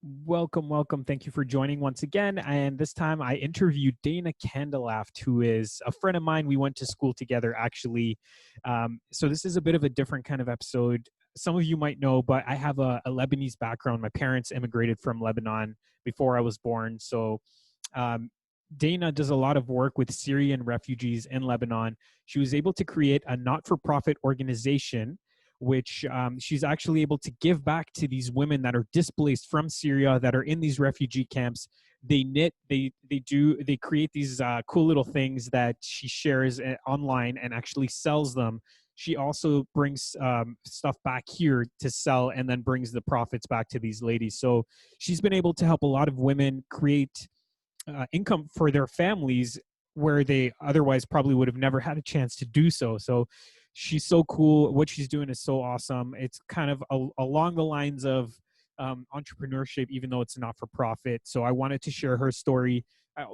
Welcome, welcome. Thank you for joining once again. And this time I interviewed Dana Kandalaft, who is a friend of mine. We went to school together, actually. So this is a bit of a different kind of episode. Some of you might know, but I have a Lebanese background. My parents immigrated from Lebanon before I was born. So um, Dana does a lot of work with Syrian refugees in Lebanon. She was able to create a not for profit organization which she's actually able to give back to these women that are displaced from Syria that are in these refugee camps. They knit, they create these cool little things that she shares online and actually sells them. She also brings stuff back here to sell and then brings the profits back to these ladies. So she's been able to help a lot of women create income for their families where they otherwise probably would have never had a chance to do so. So she's so cool. What she's doing is so awesome. It's kind of along the lines of entrepreneurship, even though it's not for profit. So I wanted to share her story.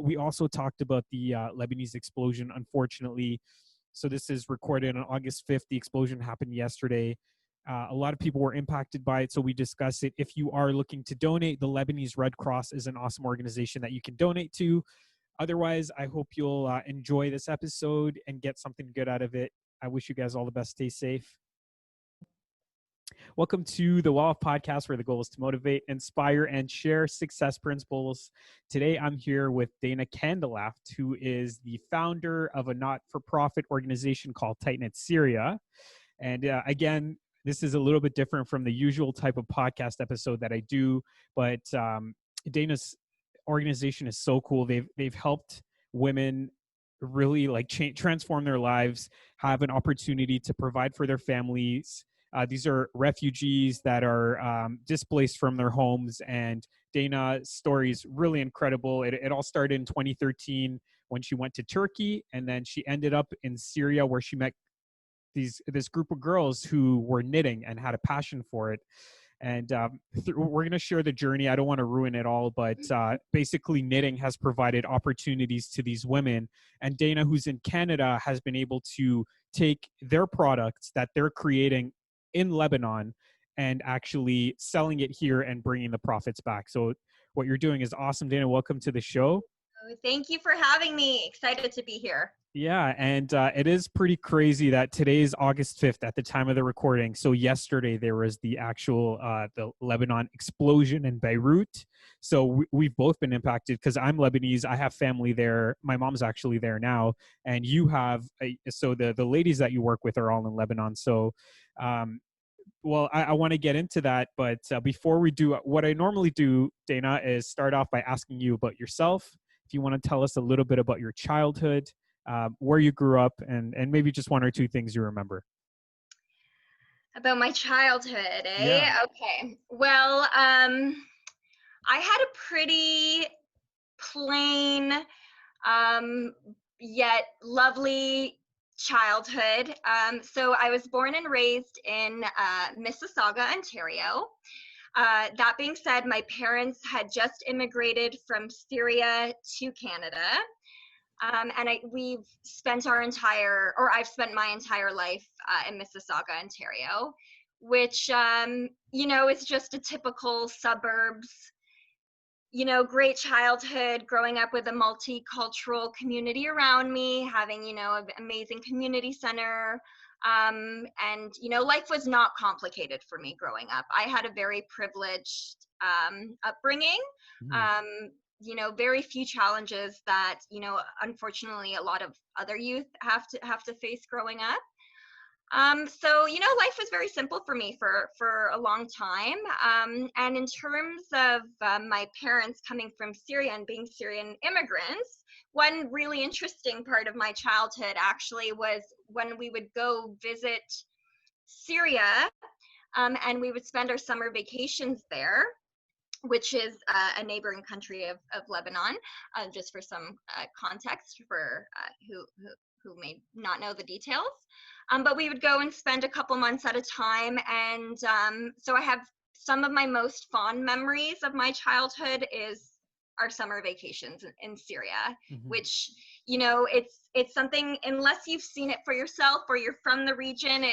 We also talked about the Lebanese explosion, unfortunately. So this is recorded on August 5th. The explosion happened yesterday. A lot of people were impacted by it, so we discussed it. If you are looking to donate, the Lebanese Red Cross is an awesome organization that you can donate to. Otherwise, I hope you'll enjoy this episode and get something good out of it. I wish you guys all the best. Stay safe. Welcome to the Wall of Podcast, where the goal is to motivate, inspire, and share success principles. Today, I'm here with Dana Kandalaft, who is the founder of a not-for-profit organization called Tight Knit Syria. And again, this is a little bit different from the usual type of podcast episode that I do, but Dana's organization is so cool. They've helped women really like transform their lives, have an opportunity to provide for their families. These are refugees that are displaced from their homes, and Dana's story is really incredible. It all started in 2013 when she went to Turkey, and then she ended up in Syria where she met this group of girls who were knitting and had a passion for it. And we're going to share the journey. I don't want to ruin it all, but basically knitting has provided opportunities to these women. And Dana, who's in Canada, has been able to take their products that they're creating in Lebanon and actually selling it here and bringing the profits back. So what you're doing is awesome. Dana, welcome to the show. Thank you for having me. Excited to be here. Yeah, and it is pretty crazy that today is August 5th at the time of the recording. So yesterday there was the actual the Lebanon explosion in Beirut. So we've both been impacted because I'm Lebanese. I have family there. My mom's actually there now, and you have so the ladies that you work with are all in Lebanon. So well, I want to get into that, but before we do, what I normally do, Dana, is start off by asking you about yourself. If you want to tell us a little bit about your childhood, where you grew up, and maybe just one or two things you remember. About my childhood, eh? Yeah. Okay. Well, I had a pretty plain, yet lovely childhood. So I was born and raised in Mississauga, Ontario. That being said, my parents had just immigrated from Syria to Canada. And we've spent I've spent my entire life in Mississauga, Ontario, which, is just a typical suburbs, great childhood, growing up with a multicultural community around me, having, an amazing community center. And, life was not complicated for me growing up. I had a very privileged upbringing. Mm-hmm. Very few challenges that, unfortunately a lot of other youth have to face growing up. So, life was very simple for me for a long time. And in terms of my parents coming from Syria and being Syrian immigrants, one really interesting part of my childhood actually was when we would go visit Syria, and we would spend our summer vacations there, which is a neighboring country of Lebanon, just for some context for who may not know the details. But we would go and spend a couple months at a time. And so I have some of my most fond memories of my childhood is our summer vacations in Syria, Mm-hmm. which, it's something, unless you've seen it for yourself or you're from the region,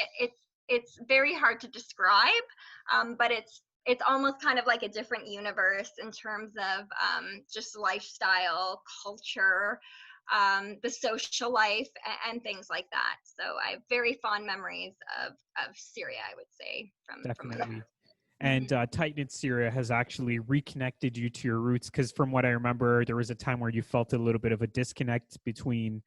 it's very hard to describe, but it's it's almost kind of like a different universe in terms of just lifestyle, culture, the social life, and things like that. So I have very fond memories of Syria, I would say, from my Definitely. And Mhm. Tight Knit Syria has actually reconnected you to your roots, because from what I remember, there was a time where you felt a little bit of a disconnect between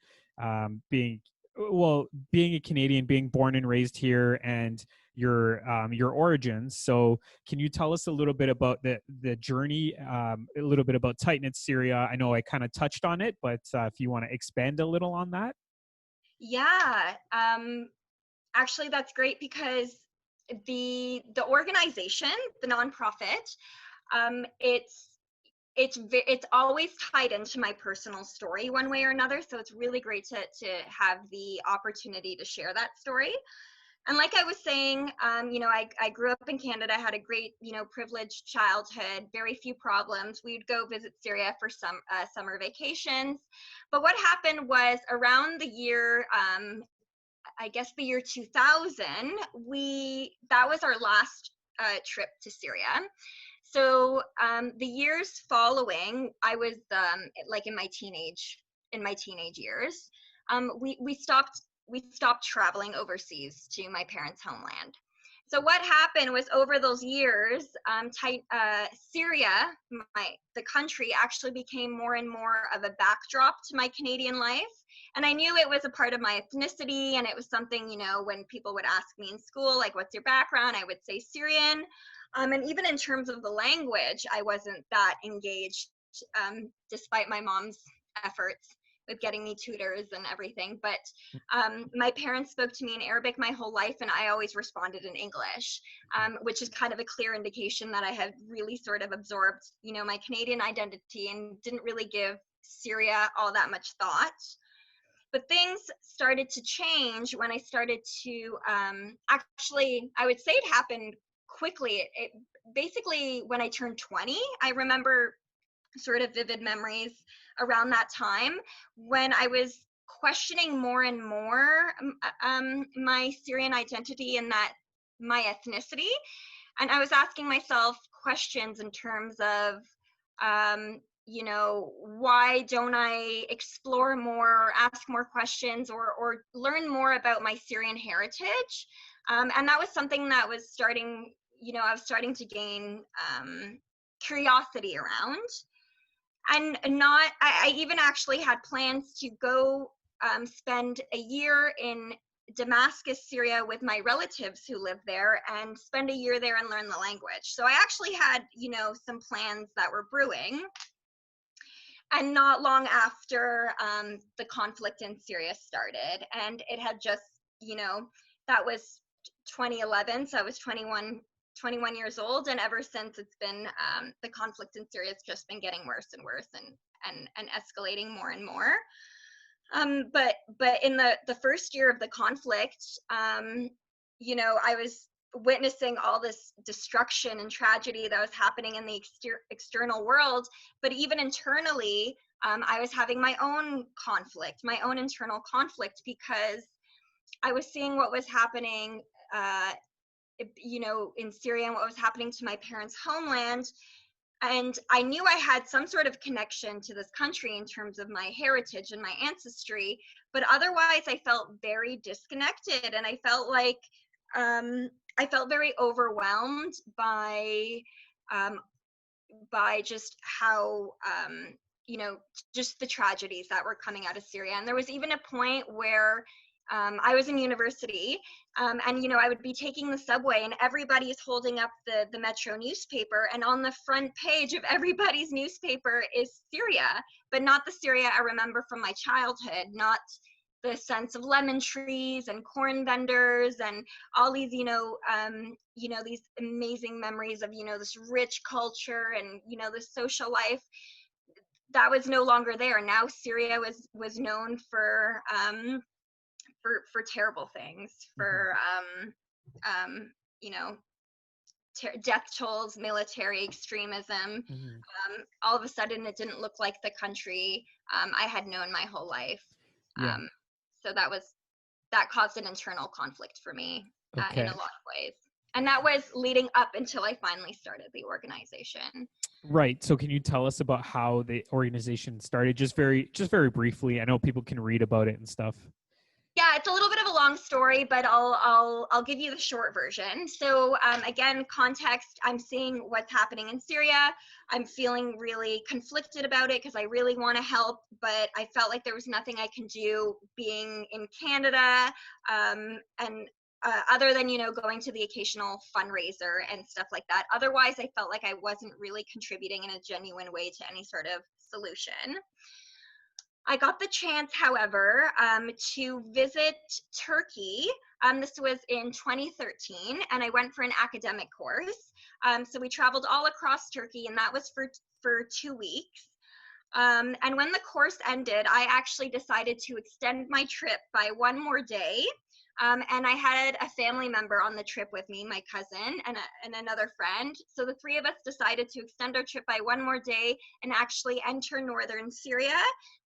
being, well, being a Canadian, being born and raised here, and your origins. So, can you tell us a little bit about the journey, a little bit about Tight Knit Syria? I know I kind of touched on it, but if you want to expand a little on that. Yeah, actually, that's great because the organization, the nonprofit, it's it's always tied into my personal story one way or another. So it's really great to have the opportunity to share that story. And like I was saying, I grew up in Canada, had a great, privileged childhood, very few problems. We'd go visit Syria for some summer vacations. But what happened was around the year, I guess the year 2000, that was our last trip to Syria. So the years following, I was like in my teenage years. We stopped traveling overseas to my parents' homeland. So what happened was over those years, Syria, the country, actually became more and more of a backdrop to my Canadian life. And I knew it was a part of my ethnicity, and it was something, when people would ask me in school, like, what's your background? I would say Syrian. And even in terms of the language, I wasn't that engaged, despite my mom's efforts with getting me tutors and everything. But my parents spoke to me in Arabic my whole life, and I always responded in English, which is kind of a clear indication that I had really sort of absorbed, my Canadian identity and didn't really give Syria all that much thought. But things started to change when I started to actually, I would say it happened quickly. It basically, when I turned 20, I remember sort of vivid memories around that time when I was questioning more and more my Syrian identity and that my ethnicity. And I was asking myself questions in terms of, why don't I explore more, ask more questions, or learn more about my Syrian heritage? And that was something that was starting, I was starting to gain curiosity around. And I even actually had plans to go spend a year in Damascus, Syria, with my relatives who live there, and spend a year there and learn the language. So I actually had, some plans that were brewing. And not long after the conflict in Syria started, and it had just, that was 2011, so I was 21 years old, and ever since it's been the conflict in Syria has just been getting worse and worse, and escalating more and more. But in the first year of the conflict, I was witnessing all this destruction and tragedy that was happening in the external world, but even internally, I was having my own conflict, my own internal conflict, because I was seeing what was happening, in Syria, and what was happening to my parents' homeland. And I knew I had some sort of connection to this country in terms of my heritage and my ancestry, but otherwise I felt very disconnected, and I felt very overwhelmed um, by just how just the tragedies that were coming out of Syria. And there was even a point where I was in university, and I would be taking the subway, and everybody's holding up the Metro newspaper, and on the front page of everybody's newspaper is Syria, but not the Syria I remember from my childhood, not the sense of lemon trees and corn vendors and all these, these amazing memories of, this rich culture and, the social life. That was no longer there. Now Syria was known for terrible things, Mhm. for um, you know, death tolls, military extremism. Mhm. All of a sudden, it didn't look like the country I had known my whole life. Yeah. Um, so that caused an internal conflict for me in a Okay. lot of ways. And that was leading up until I finally started the organization. Right. So can you tell us about how the organization started? Just very briefly. I know people can read about it and stuff. Yeah, it's a little bit of a long story, but I'll give you the short version. So again, context, I'm seeing what's happening in Syria. I'm feeling really conflicted about it because I really want to help, but I felt like there was nothing I can do being in Canada, and other than, you know, going to the occasional fundraiser and stuff like that. Otherwise, I felt like I wasn't really contributing in a genuine way to any sort of solution. I got the chance, however, to visit Turkey. This was in 2013, and I went for an academic course. So we traveled all across Turkey, and that was for 2 weeks. And when the course ended, I actually decided to extend my trip by one more day. And I had a family member on the trip with me, my cousin and another friend. So the three of us decided to extend our trip by one more day and actually enter northern Syria,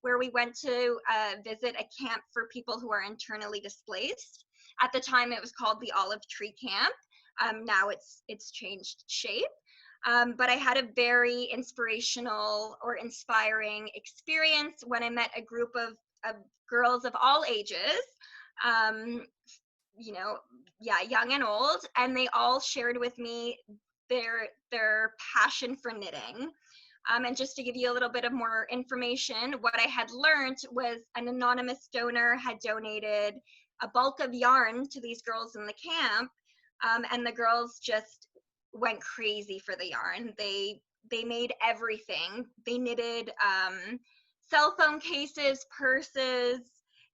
where we went to visit a camp for people who are internally displaced. At the time, it was called the Olive Tree Camp. Now it's changed shape. But I had a very inspirational or inspiring experience when I met a group of girls of all ages, um, you know, yeah, young and old, and they all shared with me their passion for knitting. And just to give you a little bit of more information, what I had learned was an anonymous donor had donated a bulk of yarn to these girls in the camp, and the girls just went crazy for the yarn. They made everything. They knitted cell phone cases, purses,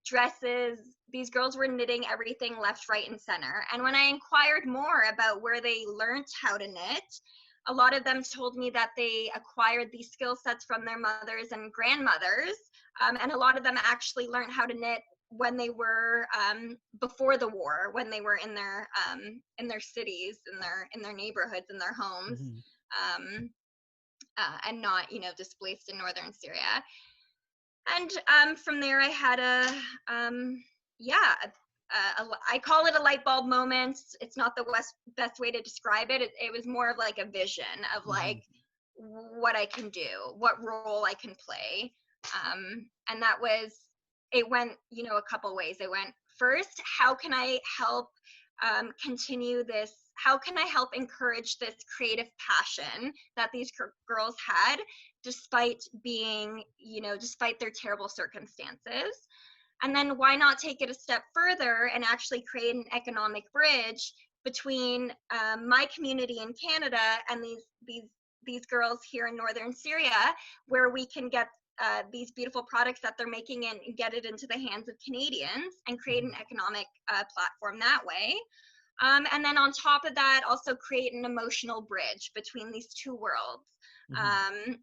dresses. These girls were knitting everything left, right, and center. And when I inquired more about where they learned how to knit, a lot of them told me that they acquired these skill sets from their mothers and grandmothers. And a lot of them actually learned how to knit when they were before the war, when they were in their cities, in their neighborhoods, in their homes, Mm-hmm. and not, you know, displaced in northern Syria. And from there, I had I call it a light bulb moment. It's not the best way to describe it. It was more of like a vision of like what I can do, what role I can play. And that was, it went, you know, a couple ways. It went, first, how can I help continue this? How can I help encourage this creative passion that these girls had, despite being, you know, despite their terrible circumstances? And then why not take it a step further and actually create an economic bridge between my community in Canada and these girls here in northern Syria, where we can get these beautiful products that they're making and get it into the hands of Canadians and create an economic platform that way. And then on top of that, also create an emotional bridge between these two worlds,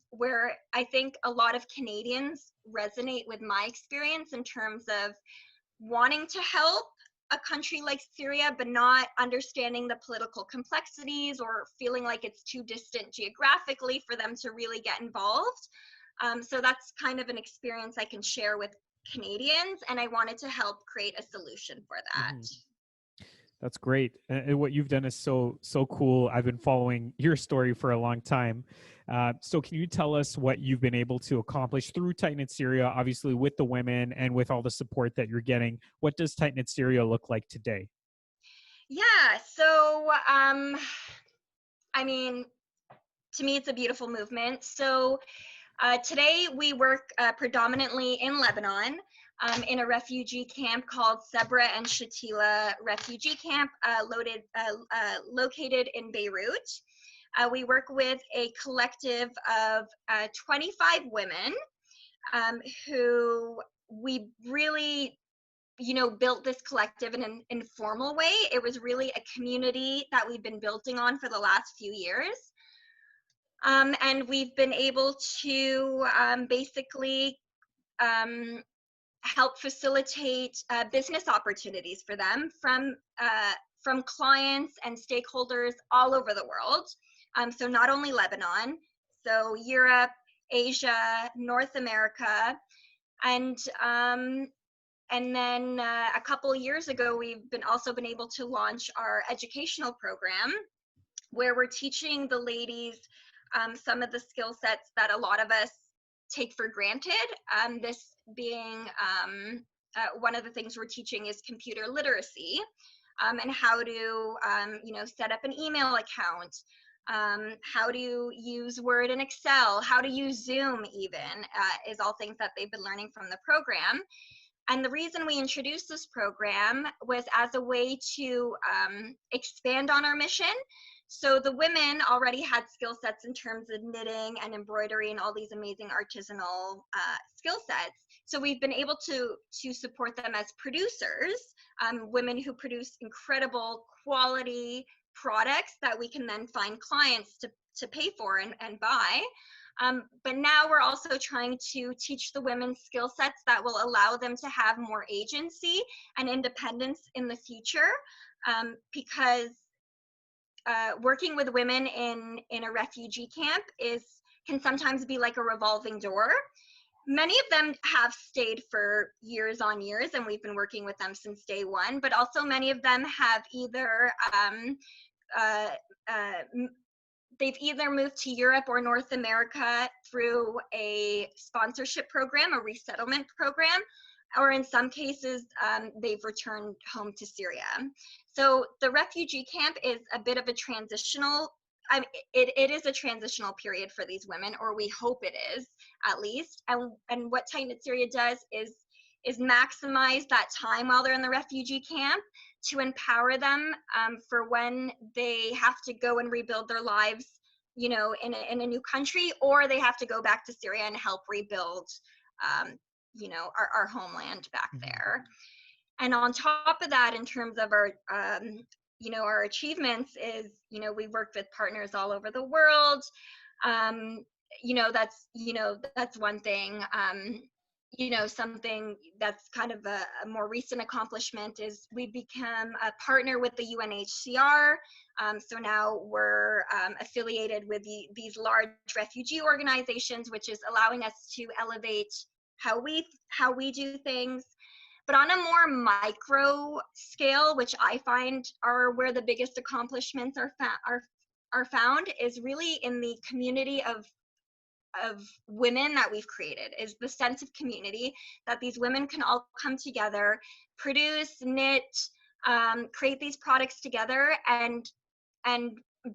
where I think a lot of Canadians resonate with my experience in terms of wanting to help a country like Syria, but not understanding the political complexities or feeling like it's too distant geographically for them to really get involved. So that's kind of an experience I can share with Canadians, and I wanted to help create a solution for that. That's great. And what you've done is so cool. I've been following your story for a long time. So can you tell us what you've been able to accomplish through Tight Knit Syria, obviously with the women and with all the support that you're getting? What does Tight Knit Syria look like today? Yeah, so I mean, to me, it's a beautiful movement. So today we work predominantly in Lebanon, in a refugee camp called Sabra and Shatila Refugee Camp, located in Beirut. We work with a collective of 25 women, who we really, you know, built this collective in an informal way. It was really a community that we've been building on for the last few years. And we've been able to basically help facilitate business opportunities for them from clients and stakeholders all over the world. So not only Lebanon, so Europe, Asia, North America, and And then a couple years ago, we've also been able to launch our educational program, where we're teaching the ladies some of the skill sets that a lot of us take for granted. This being one of the things we're teaching is computer literacy, and how to set up an email account, how to use Word and Excel, how to use Zoom even, is all things that they've been learning from the program. And the reason we introduced this program was as a way to expand on our mission. So the women already had skill sets in terms of knitting and embroidery and all these amazing artisanal skill sets. So we've been able to support them as producers, women who produce incredible quality products that we can then find clients to pay for and buy. But now we're also trying to teach the women skill sets that will allow them to have more agency and independence in the future, because working with women in a refugee camp can sometimes be like a revolving door. Many of them have stayed for years on years, and we've been working with them since day one, but also many of them have either they've either moved to Europe or North America through a sponsorship program, a resettlement program, or in some cases, they've returned home to Syria. So the refugee camp is a bit of a transitional, it is a transitional period for these women, or we hope it is, at least. And what Tight Knit Syria does is maximize that time while they're in the refugee camp to empower them for when they have to go and rebuild their lives, in a new country, or they have to go back to Syria and help rebuild, our homeland back there. And on top of that, in terms of our, our achievements is, we've worked with partners all over the world. That's one thing. Something that's kind of a more recent accomplishment is we've become a partner with the UNHCR. So now we're affiliated with these large refugee organizations, which is allowing us to elevate how we do things. But on a more micro scale, which I find are where the biggest accomplishments are found, is really in the community of women that we've created, is the sense of community that these women can all come together, produce, knit, create these products together, and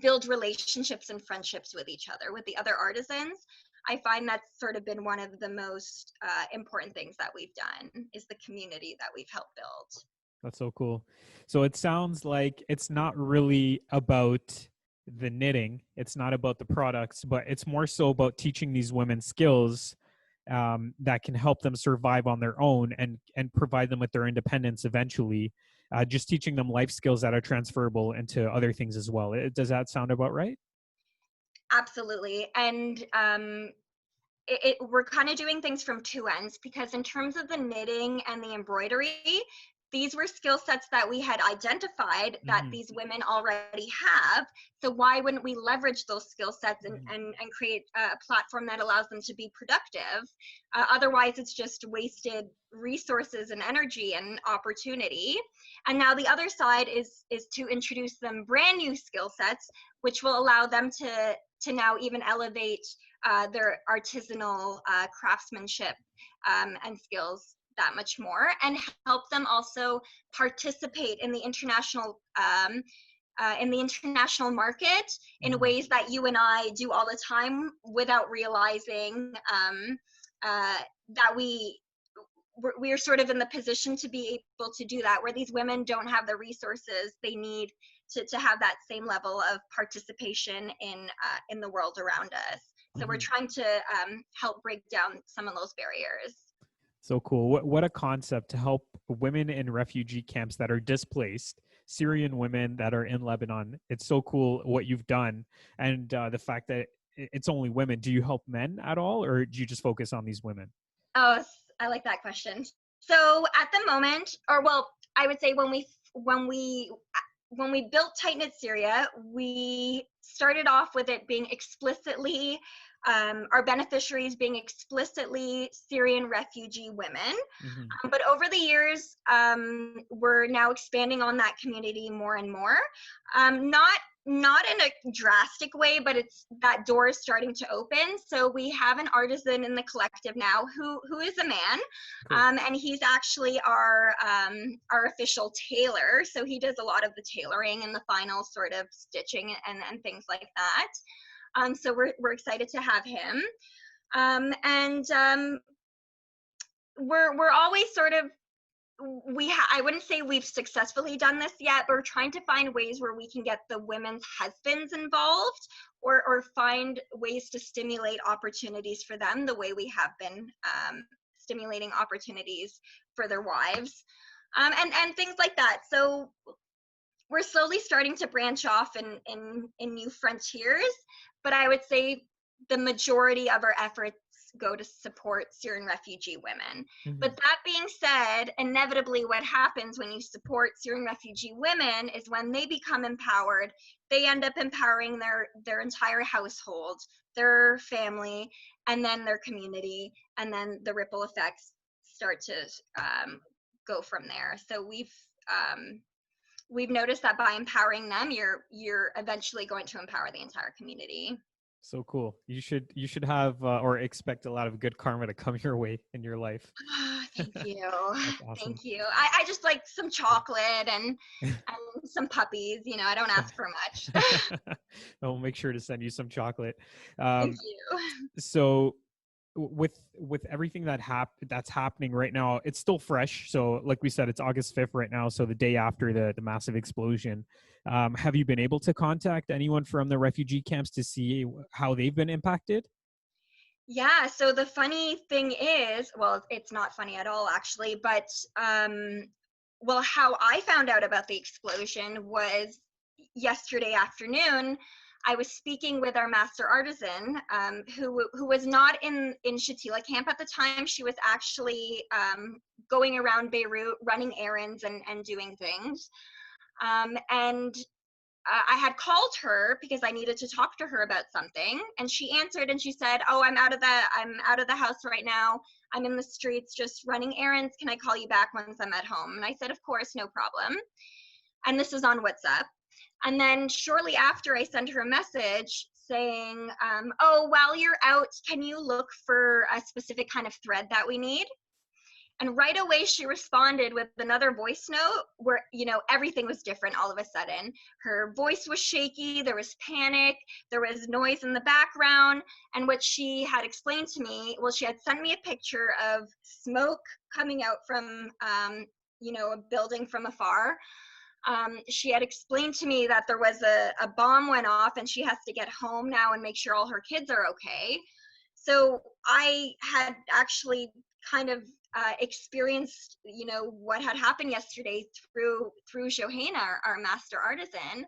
build relationships and friendships with each other, with the other artisans. I find that's sort of been one of the most important things that we've done, is the community that we've helped build. That's so cool. So it sounds like it's not really about the knitting, it's not about the products, but it's more so about teaching these women skills that can help them survive on their own and provide them with their independence eventually. Just teaching them life skills that are transferable into other things as well. Does that sound about right? Absolutely. And we're kind of doing things from two ends, because in terms of the knitting and the embroidery, these were skill sets that we had identified that these women already have. So why wouldn't we leverage those skill sets and create a platform that allows them to be productive? Otherwise, it's just wasted resources and energy and opportunity. And now the other side is to introduce them brand new skill sets, which will allow them to now even elevate their artisanal craftsmanship and skills that much more, and help them also participate in the international market in ways that you and I do all the time without realizing that we're sort of in the position to be able to do that, where these women don't have the resources they need to have that same level of participation in the world around us. So we're trying to help break down some of those barriers. So cool. What a concept to help women in refugee camps that are displaced, Syrian women that are in Lebanon. It's so cool what you've done. And the fact that it's only women. Do you help men at all, or do you just focus on these women? Oh, I like that question. So at the moment, or well, I would say when we built Tight Knit Syria, we started off with it being explicitly our beneficiaries being explicitly Syrian refugee women. Mm-hmm. But over the years, we're now expanding on that community more and more. Not in a drastic way, but it's that door is starting to open. So we have an artisan in the collective now who is a man, Cool. and he's actually our official tailor. So he does a lot of the tailoring and the final sort of stitching and things like that. So we're excited to have him, and we're always sort of I wouldn't say we've successfully done this yet, but we're trying to find ways where we can get the women's husbands involved, or find ways to stimulate opportunities for them the way we have been stimulating opportunities for their wives, and things like that. So we're slowly starting to branch off in new frontiers, but I would say the majority of our efforts go to support Syrian refugee women. Mm-hmm. But that being said, inevitably what happens when you support Syrian refugee women is when they become empowered, they end up empowering their entire household, their family, and then their community, and then the ripple effects start to go from there. So we've noticed that by empowering them, you're eventually going to empower the entire community. So cool. You should have or expect a lot of good karma to come your way in your life. Thank you. That's awesome. Thank you. I just like some chocolate and some puppies. I don't ask for much. I'll make sure to send you some chocolate. Thank you. So with everything that's happening right now, it's still fresh. So like we said, it's August 5th right now. So the day after the massive explosion. Have you been able to contact anyone from the refugee camps to see how they've been impacted? Yeah, so the funny thing is, well, it's not funny at all actually, but well, how I found out about the explosion was yesterday afternoon. I was speaking with our master artisan, who was not in Shatila camp at the time. She was actually going around Beirut, running errands and doing things. And I had called her because I needed to talk to her about something, and she answered and she said, "Oh, I'm out of the house right now. I'm in the streets just running errands. Can I call you back once I'm at home?" And I said, "Of course, no problem." And this was on WhatsApp. And then shortly after, I sent her a message saying, "Oh, while you're out, can you look for a specific kind of thread that we need?" And right away, she responded with another voice note where, everything was different all of a sudden. Her voice was shaky, there was panic, there was noise in the background. And what she had explained to me, well, she had sent me a picture of smoke coming out from, a building from afar. She had explained to me that there was a bomb went off and she has to get home now and make sure all her kids are okay. So I had actually kind of experienced, what had happened yesterday through Johanna, our master artisan.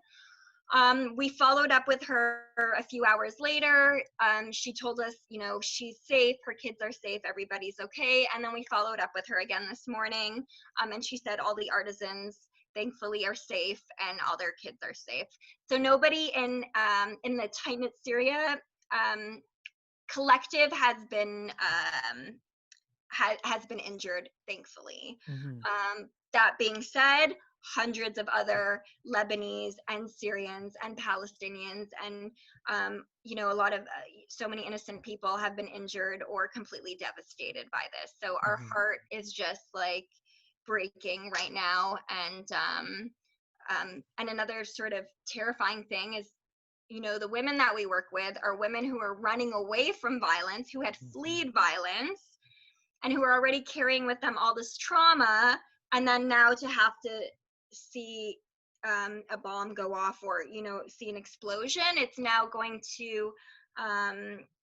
We followed up with her a few hours later. She told us, she's safe, her kids are safe, everybody's okay. And then we followed up with her again this morning, and she said all the artisans thankfully are safe and all their kids are safe. So nobody in the Tight Knit Syria collective has been injured, thankfully. Mm-hmm. That being said, hundreds of other Lebanese and Syrians and Palestinians and a lot of so many innocent people have been injured or completely devastated by this. So our Mm-hmm. heart is just like breaking right now. And another sort of terrifying thing is, the women that we work with are women who are running away from violence, who had fled violence, and who are already carrying with them all this trauma, and then now to have to see a bomb go off or see an explosion, it's now going to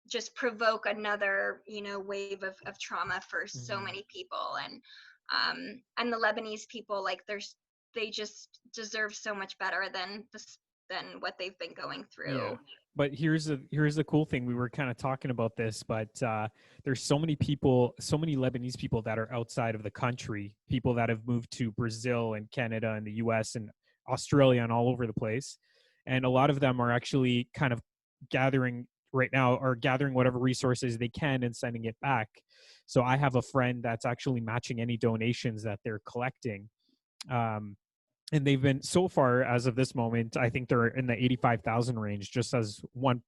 just provoke another wave of trauma for so many people. And the Lebanese people, like they just deserve so much better than what they've been going through. Yeah. But here's the cool thing. We were kind of talking about this, but there's so many Lebanese people that are outside of the country, people that have moved to Brazil and Canada and the US and Australia and all over the place. And a lot of them are actually kind of gathering right now are gathering whatever resources they can and sending it back. So I have a friend that's actually matching any donations that they're collecting. Um, and they've been, so far as of this moment, I think they're in the 85,000 range just as one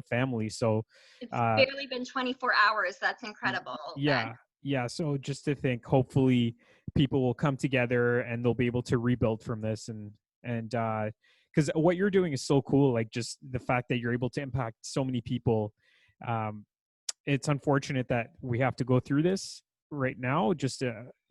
family. So It's uh barely been 24 hours. That's incredible, Ben. yeah, yeah, so just to think, hopefully people will come together and they'll be able to rebuild from this. And because what you're doing is so cool, like just the fact that you're able to impact so many people. um it's unfortunate that we have to go through this right now, just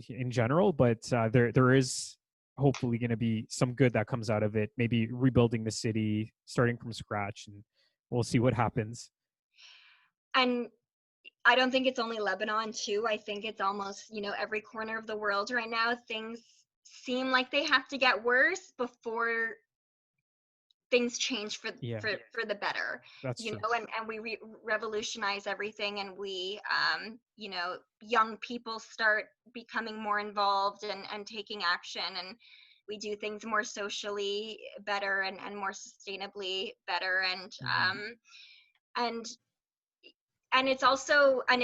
in general, but there is hopefully going to be some good that comes out of it, maybe rebuilding the city, starting from scratch, and we'll see what happens. And I don't think it's only Lebanon too. I think it's almost, every corner of the world right now. Things seem like they have to get worse before things change for Yeah, for the better. that's true. And we revolutionize everything, and we young people start becoming more involved and taking action, and we do things more socially better and more sustainably better, Hmm. and and it's also an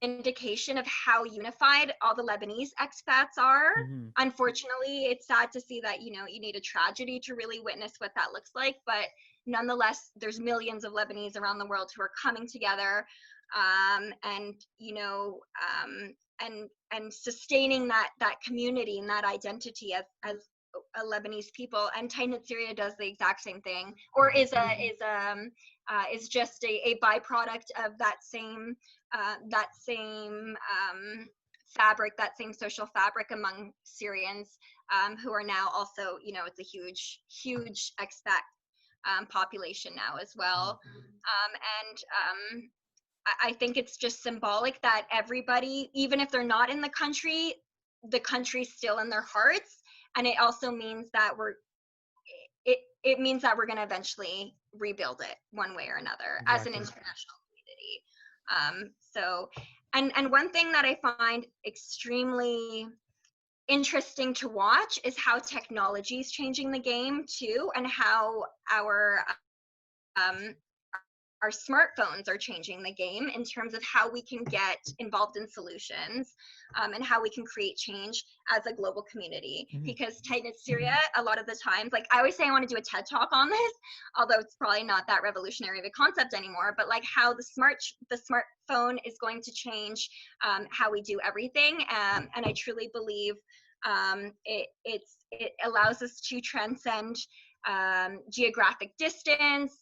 indication of how unified all the Lebanese expats are. Hmm. Unfortunately, it's sad to see that, you need a tragedy to really witness what that looks like. But nonetheless, there's millions of Lebanese around the world who are coming together, and, and sustaining that community and that identity as a Lebanese people. And Tight Knit Syria does the exact same thing, or is just a byproduct of that same fabric, that same social fabric among Syrians, who are now also, it's a huge expat population now as well. And I think it's just symbolic that everybody, even if they're not in the country's still in their hearts. And it also means that it means that we're going to eventually rebuild it one way or another as an Exactly. international community. And one thing that I find extremely interesting to watch is how technology is changing the game too, and how um, our smartphones are changing the game in terms of how we can get involved in solutions, and how we can create change as a global community. Hmm. Because Tight Knit Syria, a lot of the times, like I always say, I want to do a TED talk on this, although it's probably not that revolutionary of a concept anymore. But like how the smartphone is going to change how we do everything, and I truly believe it allows us to transcend geographic distance,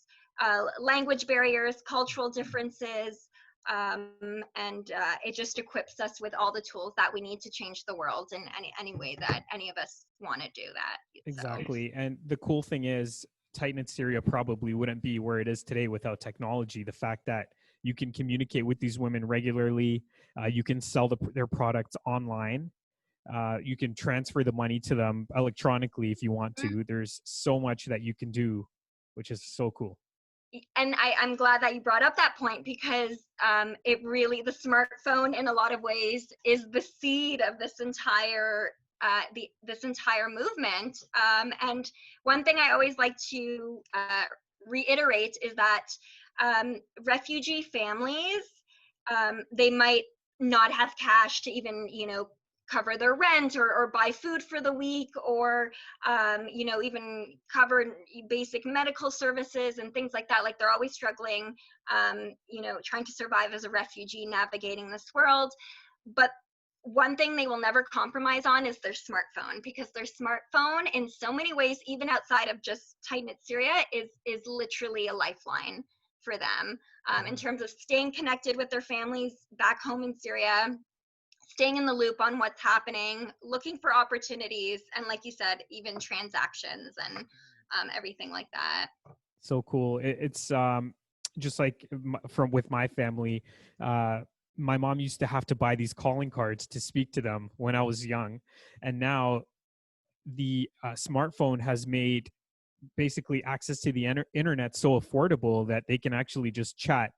language barriers, cultural differences, and it just equips us with all the tools that we need to change the world in any way that any of us want to do that. So Exactly. And the cool thing is, Tight Knit Syria probably wouldn't be where it is today without technology. The fact that you can communicate with these women regularly, you can sell their products online, you can transfer the money to them electronically if you want to. There's so much that you can do, which is so cool. and I'm glad that you brought up that point, because it really, the smartphone in a lot of ways is the seed of this entire movement. And one thing I always like to reiterate is that refugee families, they might not have cash to even, cover their rent, or buy food for the week, or even cover basic medical services and things like that. Like they're always struggling, trying to survive as a refugee navigating this world. But one thing they will never compromise on is their smartphone, because their smartphone in so many ways, even outside of just Tight Knit Syria, is literally a lifeline for them, in Mhm. terms of staying connected with their families back home in Syria, staying in the loop on what's happening, looking for opportunities, and like you said, even transactions and everything like that. So cool. It's just like from with my family. Uh, my mom used to have to buy these calling cards to speak to them when I was young, and now the smartphone has made basically access to the internet so affordable that they can actually just chat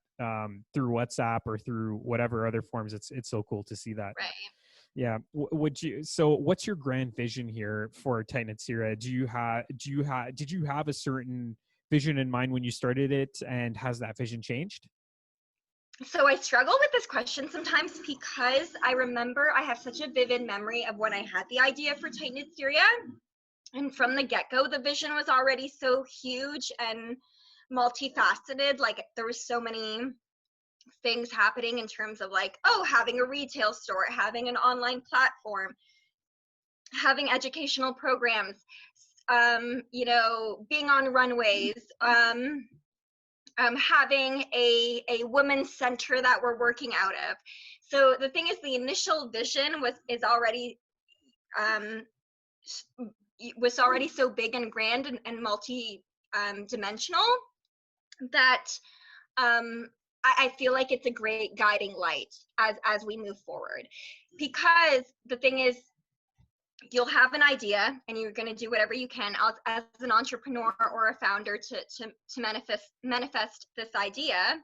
through WhatsApp or through whatever other forms. It's so cool to see that. Right. Yeah. Would you? So, what's your grand vision here for Tight Knit Syria? Did you have a certain vision in mind when you started it, and has that vision changed? So I struggle with this question sometimes because I remember I have such a vivid memory of when I had the idea for Tight Knit Syria. And from the get-go, the vision was already so huge and multifaceted. Like there were so many things happening in terms of like, oh, having a retail store, having an online platform, having educational programs, you know, being on runways, having a women's center that we're working out of. So the thing is, the initial vision is already so big and grand and multi dimensional that I feel like it's a great guiding light as we move forward. Because the thing is, you'll have an idea and you're going to do whatever you can as an entrepreneur or a founder to manifest this idea,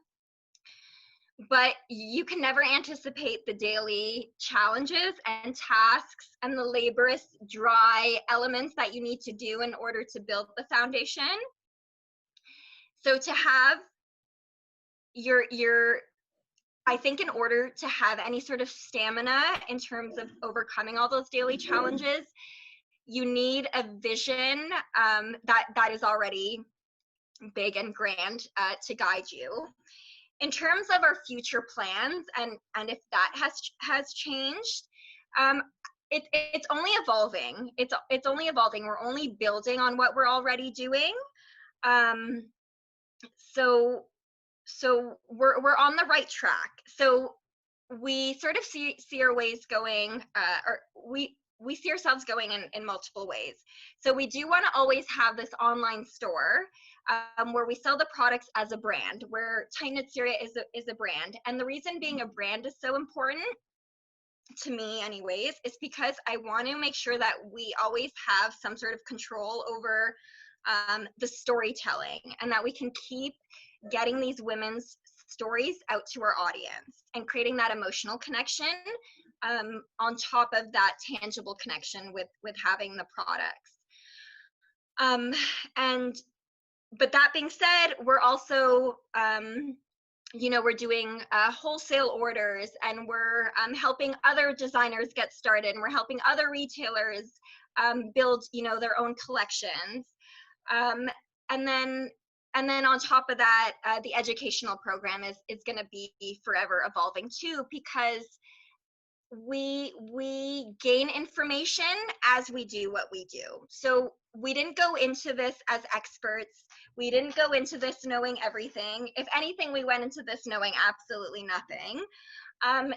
but you can never anticipate the daily challenges and tasks and the laborious dry elements that you need to do in order to build the foundation. So to have your I think in order to have any sort of stamina in terms of overcoming all those daily challenges, you need a vision that is already big and grand to guide you. In terms of our future plans and if that has changed, it's only evolving. It's only evolving. We're only building on what we're already doing. So we're on the right track. So we sort of see our ways going, or we see ourselves going in multiple ways. So we do want to always have this online store where we sell the products as a brand, where Tight Knit Syria is a brand. And the reason being a brand is so important to me anyways is because I want to make sure that we always have some sort of control over the storytelling, and that we can keep getting these women's stories out to our audience and creating that emotional connection on top of that tangible connection with having the products. But that being said, we're also you know, we're doing wholesale orders, and we're helping other designers get started, and we're helping other retailers build, you know, their own collections. And then on top of that, the educational program is going to be forever evolving too, because we gain information as we do what we do. So we didn't go into this as experts. We didn't go into this knowing everything. If anything, we went into this knowing absolutely nothing.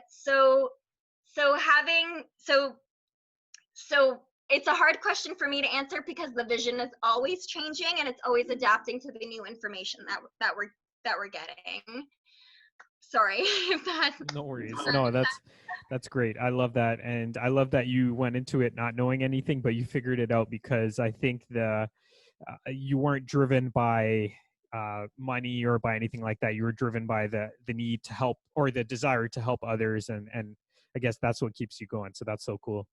So it's a hard question for me to answer because the vision is always changing and it's always adapting to the new information that we're getting. Sorry if that. No worries. No, that's great. I love that. And I love that you went into it not knowing anything, but you figured it out, because I think you weren't driven by money or by anything like that. You were driven by the need to help, or the desire to help others. And I guess that's what keeps you going. So that's so cool.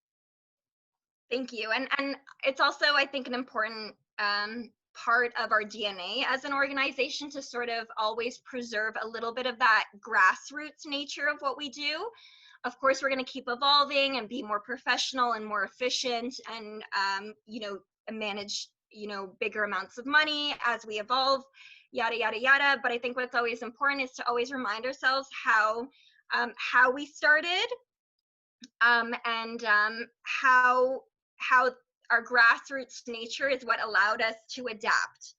Thank you. And it's also, I think, an important part of our DNA as an organization to sort of always preserve a little bit of that grassroots nature of what we do. Of course, we're going to keep evolving and be more professional and more efficient, and you know, manage, you know, bigger amounts of money as we evolve, yada yada yada. But I think what's always important is to always remind ourselves how we started, and how our grassroots nature is what allowed us to adapt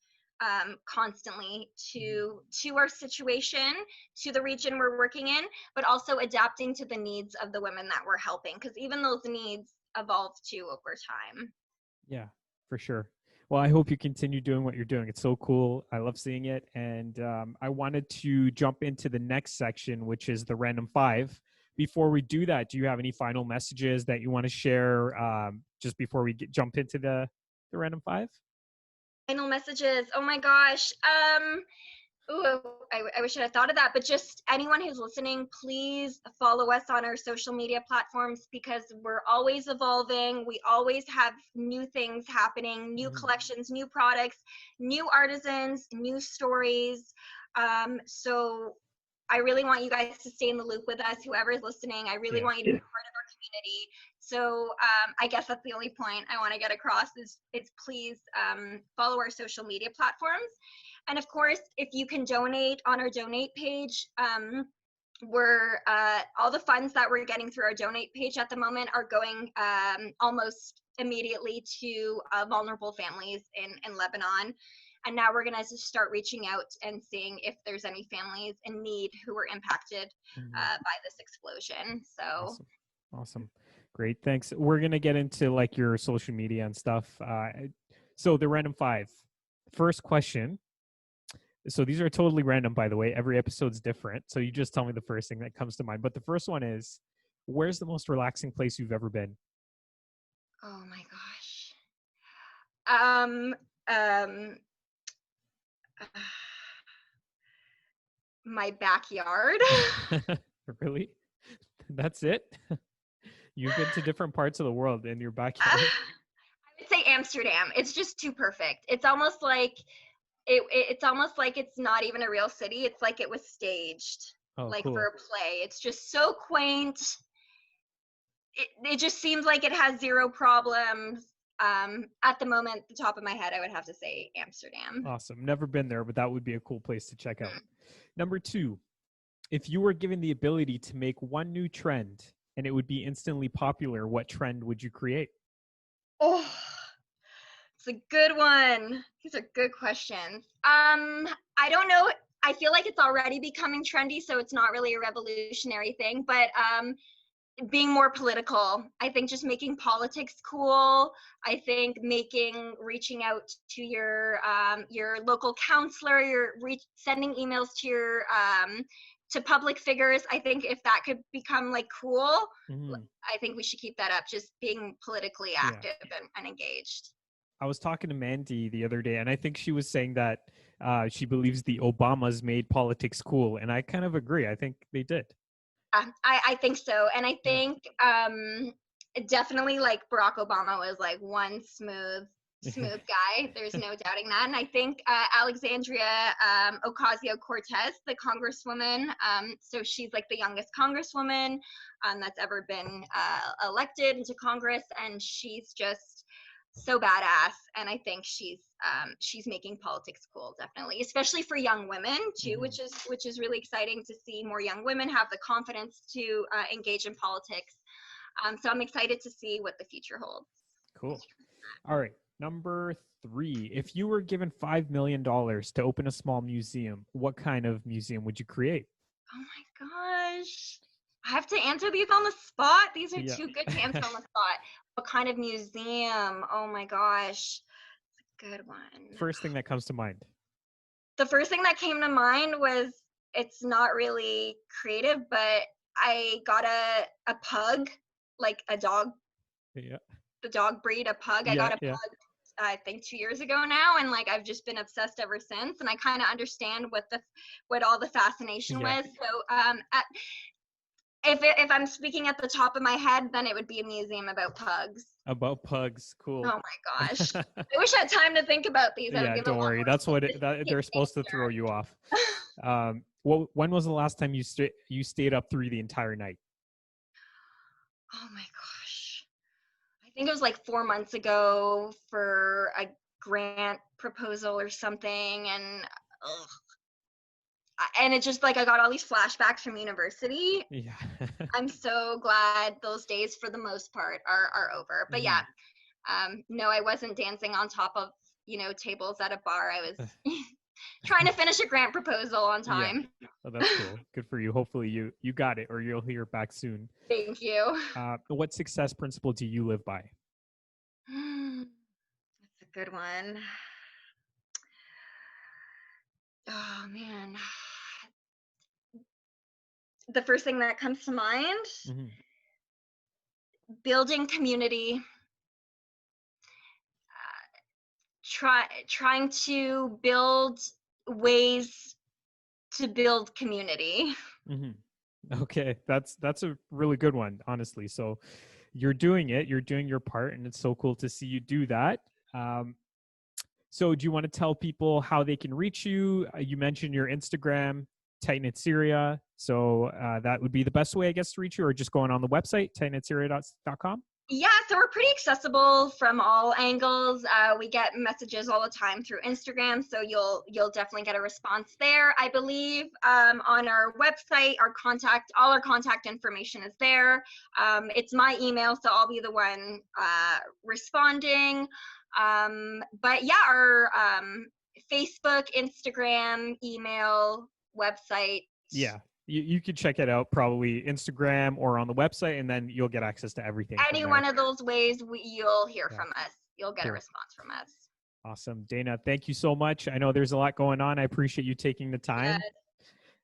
constantly to our situation, to the region we're working in, but also adapting to the needs of the women that we're helping, because even those needs evolve too over time. Yeah, for sure. Well, I hope you continue doing what you're doing. It's so cool. I love seeing it. And I wanted to jump into the next section, which is the random five. Before we do that, do you have any final messages that you want to share just before we jump into the random five? Final messages. Oh my gosh. Ooh, I wish I had thought of that. But just anyone who's listening, please follow us on our social media platforms because we're always evolving. We always have new things happening, new collections, new products, new artisans, new stories. So I really want you guys to stay in the loop with us, whoever's listening. I really want you to be part of our community. So I guess that's the only point I want to get across is please follow our social media platforms. And of course, if you can donate on our donate page, we're all the funds that we're getting through our donate page at the moment are going almost immediately to vulnerable families in Lebanon. And now we're going to start reaching out and seeing if there's any families in need who were impacted by this explosion. So Awesome. Great. Thanks. We're going to get into like your social media and stuff. So the random five. First question. So these are totally random, by the way. Every episode's different. So you just tell me the first thing that comes to mind. But the first one is, where's the most relaxing place you've ever been? Oh my gosh. My backyard. Really? That's it? You've been to different parts of the world in your backyard? I would say Amsterdam. It's just too perfect. It's almost like it's almost like it's not even a real city. It's like it was staged, like Cool. for a play. It's just so quaint. It just seems like it has zero problems. At the moment, the top of my head, I would have to say Amsterdam. Awesome. Never been there, but that would be a cool place to check out. Number two, if you were given the ability to make one new trend and it would be instantly popular, what trend would you create? Oh, it's a good one. These are good questions. I don't know. I feel like it's already becoming trendy, so it's not really a revolutionary thing, but being more political. I think just making politics cool. I think reaching out to your local counselor, sending emails to your to public figures. I think if that could become like cool, I think we should keep that up. Just being politically active and engaged. I was talking to Mandy the other day, and I think she was saying that she believes the Obamas made politics cool, and I kind of agree. I think they did. I think so, and I think definitely like Barack Obama was like one smooth guy. There's no doubting that. And I think Alexandria Ocasio-Cortez, the congresswoman, so she's like the youngest congresswoman that's ever been elected into Congress, and she's just so badass. And I think she's making politics cool, definitely, especially for young women too, which is really exciting to see more young women have the confidence to engage in politics. So I'm excited to see what the future holds. Cool. All right. Number three, if you were given $5 million to open a small museum, what kind of museum would you create? Oh my gosh. I have to answer these on the spot. These are too good to answer on the spot. What kind of museum? Oh my gosh. It's a good one. First thing that comes to mind. The first thing that came to mind was, it's not really creative, but I got a pug, like a dog. Yeah. The dog breed, a pug. I got a pug, I think 2 years ago now, and like I've just been obsessed ever since. And I kind of understand what all the fascination was. So if I'm speaking at the top of my head, then it would be a museum about pugs. About pugs, cool. Oh my gosh! I wish I had time to think about these. Yeah, don't worry. That's what they're supposed to throw you off. When was the last time you stayed up through the entire night? Oh my gosh! I think it was like 4 months ago for a grant proposal or something, and it's just like I got all these flashbacks from university. Yeah. I'm so glad those days for the most part are over. But yeah, no, I wasn't dancing on top of, tables at a bar. I was trying to finish a grant proposal on time. Yeah. Oh, that's cool. Good for you. Hopefully you got it, or you'll hear back soon. Thank you. What success principle do you live by? That's a good one. Oh man. The first thing that comes to mind, building community, trying to build ways to build community. Okay, that's a really good one, honestly. So you're doing it, you're doing your part, and it's so cool to see you do that. So do you want to tell people how they can reach you? You mentioned your Instagram, Tight Knit Syria. So that would be the best way, I guess, to reach you, or just going on the website, tightknitsyria.com. Yeah, so we're pretty accessible from all angles. We get messages all the time through Instagram, so you'll definitely get a response there. I believe on our website, all our contact information is there. It's my email, so I'll be the one responding. But yeah, our Facebook, Instagram, email, website. Yeah, you could check it out probably Instagram or on the website, and then you'll get access to everything. Any one of those ways, you'll hear from us. You'll get a response from us. Awesome. Dana, thank you so much. I know there's a lot going on. I appreciate you taking the time.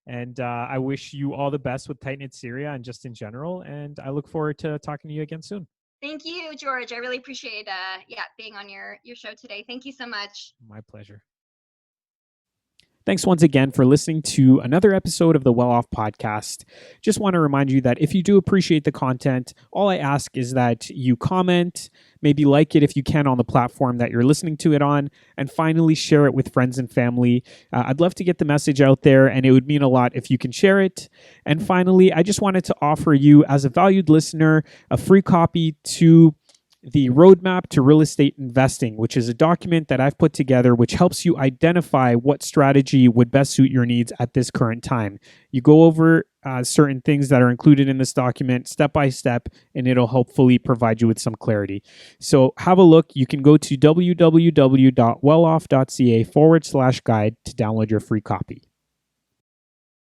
And I wish you all the best with Tight Knit Syria and just in general. And I look forward to talking to you again soon. Thank you, George. I really appreciate being on your show today. Thank you so much. My pleasure. Thanks once again for listening to another episode of the Well Off Podcast. Just want to remind you that if you do appreciate the content, all I ask is that you comment, maybe like it if you can on the platform that you're listening to it on, and finally share it with friends and family. I'd love to get the message out there, and it would mean a lot if you can share it. And finally, I just wanted to offer you, as a valued listener, a free copy to the Roadmap to Real Estate Investing, which is a document that I've put together which helps you identify what strategy would best suit your needs at this current time. You go over certain things that are included in this document step by step, and it'll hopefully provide you with some clarity. So have a look. You can go to www.welloff.ca/guide to download your free copy.